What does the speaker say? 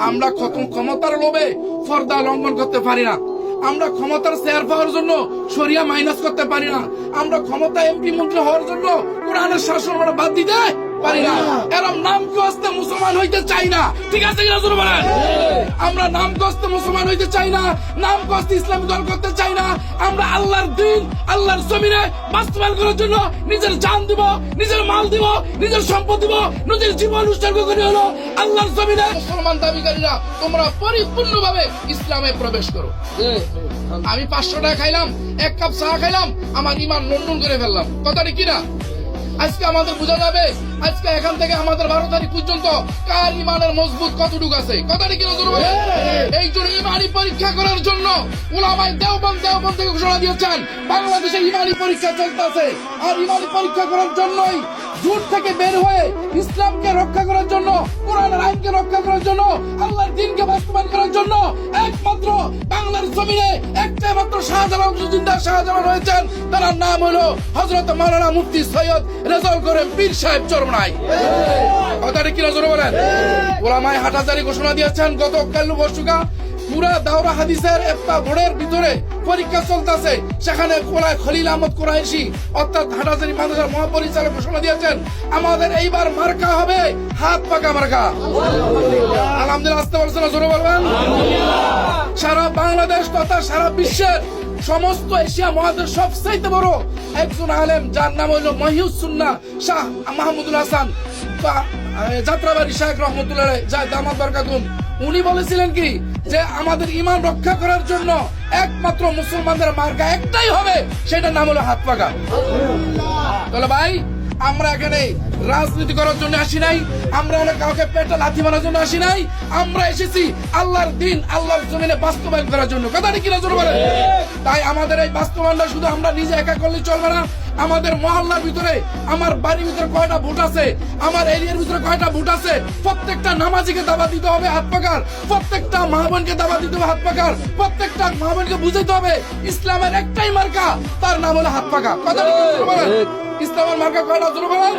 আমরা ক্ষমতার লোভে পর্দা লঙ্ঘন করতে পারি না। আমরা ক্ষমতার শেয়ার পাওয়ার জন্য শরিয়া মাইনাস করতে পারি না। আমরা ক্ষমতা এমপি মন্ত্রী হওয়ার জন্য কোরআনের শাসন আমরা বাদ দিতে পারি না। এরম নাম কস্তে মুসলমান হইতে চাই না, ঠিক আছে কিনা জোরে বলেন? আমরা নাম কস্তে মুসলমান হইতে চাই না, নাম কস্তে ইসলামী দল করতে চাই না। আমরা আল্লাহর দিন, আল্লাহর জমিনে বাস্তবায়ন করার জন্য নিজের জান দিব, নিজের মাল দিব, নিজের সম্পদ দিব, নিজের জীবন উৎসর্গ করে হলো আল্লাহর জমিনে। মুসলমান দাবিকারীরা তোমরা পরিপূর্ণভাবে ইসলামে প্রবেশ করো। আমি 500 টাকা খাইলাম, 1 কাপ চা খাইলাম, আমার ইমান নন্ডন করে ফেললাম, কথাটা কিনা? আজকে আমাদের বোঝা যাবে আজকে এখান থেকে আমাদের 12 তারিখ পর্যন্ত কার ইমানের মজবুত কতটুকু আছে, কথাটা কিনা? এই জন্য ইমানি পরীক্ষা করার জন্য উলামায়ে দেওবন্দ থেকে ঘোষণা দিয়েছেন বাংলাদেশে ইমানি পরীক্ষা চলতেছে। আর ইমানি পরীক্ষা করার জন্যই জোট থেকে বের হয়ে ইসলামকে রক্ষা করার জন্য, কোরআনের আইনকে রক্ষা করার জন্য, আল্লাহর দ্বীনকে বাস্তবায়ন করার জন্য একমাত্র বাংলার জমিনে একটাই মাত্র শাহজালাল রয়েছেন। তার নাম হলো হযরত মাওলানা মুফতি সৈয়দ রেজাউল করিম পীর সাহেব চরমনাই। কথাটা কিনা জোরে বলেন? উলামায়ে হাটহাজারী ঘোষণা দিয়েছেন গতকাল বর্ষুকা পুরা দাওরা হাদিসের একটা বোর্ডের ভিতরে পরীক্ষা চলতেছে। সেখানে খলিল আহমদ কুরাইশি অর্থাৎ হাটহাজারী মাদ্রাসার মহাপরিচালক ঘোষণা দিয়েছেন আমাদের এইবার মার্কা হবে হাত পাকা মার্কা। আলহামদুলিল্লাহ, আসতে পারছেন না? জোরে বলবেন। সারা বাংলাদেশ তথা সারা বিশ্বের সমস্ত এশিয়া মহাদেশ সবচাইতে বড় একজন আলেম যার নাম হইল মহিউস সুন্নাহ শাহ মাহমুদুল হাসান যাত্রাবাড়ি শাহ রহমতুল্লাহ দামাত বরকাতুন, উনি বলেছিলেন কি যে আমাদের ইমান রক্ষা করার জন্য একমাত্র মুসলমানদের মার্কা একটাই হবে, সেটার নাম হলো হাত পাকা। তাহলে ভাই আমরা এখানে রাজনীতি করার জন্য আসি নাই, আমরা অনেক কাউকে পেটে লাথি মারার জন্য আসি নাই, আমরা এসেছি আল্লাহর দিন, আল্লাহর জমিনে বাস্তবায়ন করার জন্য, কথাটা কিনা জোরে বলেন? তাই আমাদের এই বাস্তবায়নটা শুধু আমরা নিজে একা করলে চলবে না। আমাদের মহল্লার ভিতরে, আমার বাড়ির ভিতরে কয়টা ভোট আছে, আমার এরিয়ার ভিতরে কয়টা ভোট আছে, প্রত্যেকটা নামাজিকে দাওয়াত দিতে হবে হাত পাকার, প্রত্যেকটা মা বোনকে দাওয়াত দিতে হবে হাত পাকার, প্রত্যেকটা মা বোনকে বুঝাইতে হবে ইসলামের একটাই মার্কা, তার নাম হলো হাত পাকা। কথাটা কিনা জোরে বলেন? ইসলামের মার্কা কয়টা জোরে বলেন?